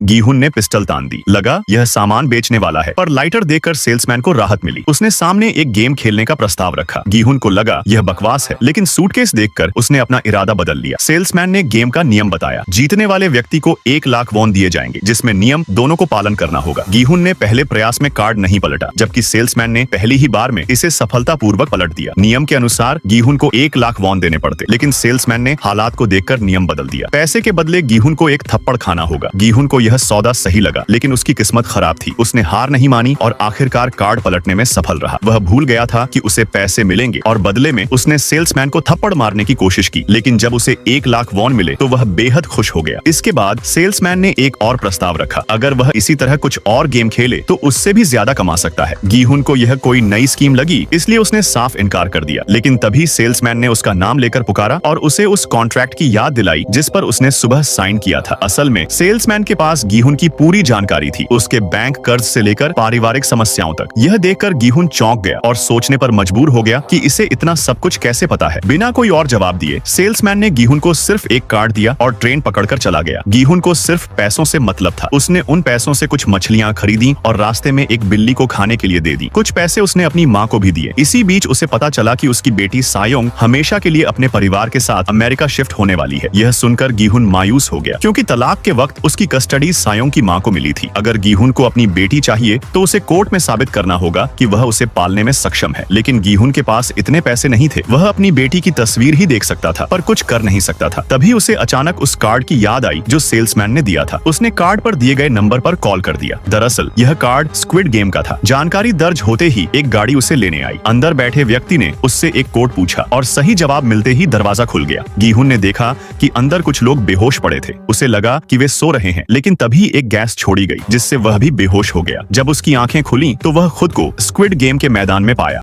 गीहुन ने पिस्टल तान दी। लगा यह सामान बेचने वाला है, पर लाइटर देखकर सेल्समैन को राहत मिली। उसने सामने एक गेम खेलने का प्रस्ताव रखा। गीहुन को लगा यह बकवास है, लेकिन सूटकेस देखकर उसने अपना इरादा बदल लिया। सेल्समैन ने गेम का नियम बताया। जीतने वाले व्यक्ति को 1 लाख वॉन दिए जाएंगे, जिसमें नियम दोनों को पालन करना होगा। गीहुन ने पहले प्रयास में कार्ड नहीं पलटा, जबकि सेल्समैन ने पहली ही बार में इसे सफलतापूर्वक पलट दिया। नियम के अनुसार गीहुन को 1 लाख वॉन देने पड़ते, लेकिन सेल्समैन ने हालात को देखकर नियम बदल दिया। पैसे के बदले गीहुन को एक थप्पड़ खाना होगा। गीहुन को यह सौदा सही लगा, लेकिन उसकी किस्मत खराब थी। उसने हार नहीं मानी और आखिरकार कार्ड पलटने में सफल रहा। वह भूल गया था कि उसे पैसे मिलेंगे और बदले में उसने सेल्समैन को थप्पड़ मारने की कोशिश की, लेकिन जब उसे 1 लाख वॉन मिले तो वह बेहद खुश हो गया। इसके बाद सेल्समैन ने एक और प्रस्ताव रखा। अगर वह इसी तरह कुछ और गेम खेले तो उससे भी ज्यादा कमा सकता है। गीहुन को यह कोई नई स्कीम लगी, इसलिए उसने साफ इनकार कर दिया। लेकिन तभी सेल्समैन ने उसका नाम लेकर पुकारा और उसे उस कॉन्ट्रैक्ट की याद दिलाई जिस पर उसने सुबह साइन किया था। असल में सेल्समैन के पास गीहुन की पूरी जानकारी थी, उसके बैंक कर्ज से लेकर पारिवारिक समस्याओं तक। यह देखकर गीहुन चौंक गया और सोचने पर मजबूर हो गया कि इसे इतना सब कुछ कैसे पता है। बिना कोई और जवाब दिए सेल्समैन ने गीहुन को सिर्फ एक कार्ड दिया और ट्रेन पकड़कर चला गया। गीहुन को सिर्फ पैसों से मतलब था। उसने उन पैसों से कुछ मछलियां खरीदी और रास्ते में एक बिल्ली को खाने के लिए दे दी। कुछ पैसे उसने अपनी माँ को भी दिए। इसी बीच उसे पता चला कि उसकी बेटी सायोंग हमेशा के लिए अपने परिवार के साथ अमेरिका शिफ्ट होने वाली है। यह सुनकर गीहुन मायूस हो गया, क्योंकि तलाक के वक्त उसकी कस्टडी सायोंग की माँ को मिली थी। अगर गीहुन को अपनी बेटी चाहिए तो उसे कोर्ट में साबित करना होगा कि वह उसे पालने में सक्षम है। लेकिन गीहुन के पास इतने पैसे नहीं थे। वह अपनी बेटी की तस्वीर ही देख सकता था, पर कुछ कर नहीं सकता था। तभी उसे अचानक उस कार्ड की याद आई जो सेल्समैन ने दिया था। उसने कार्ड पर दिए गए नंबर पर कॉल कर दिया। दरअसल यह कार्ड स्क्विड गेम का था। जानकारी दर्ज होते ही एक गाड़ी उसे लेने आई। अंदर बैठे व्यक्ति ने उससे एक कोड पूछा और सही जवाब मिलते ही दरवाजा खुल गया। गीहुन ने देखा कि अंदर कुछ लोग बेहोश पड़े थे। उसे लगा कि वे सो रहे हैं, लेकिन तभी एक गैस छोड़ी गई जिससे वह भी बेहोश हो गया। जब उसकी आंखें खुली तो वह खुद को स्क्विड गेम के मैदान में पाया।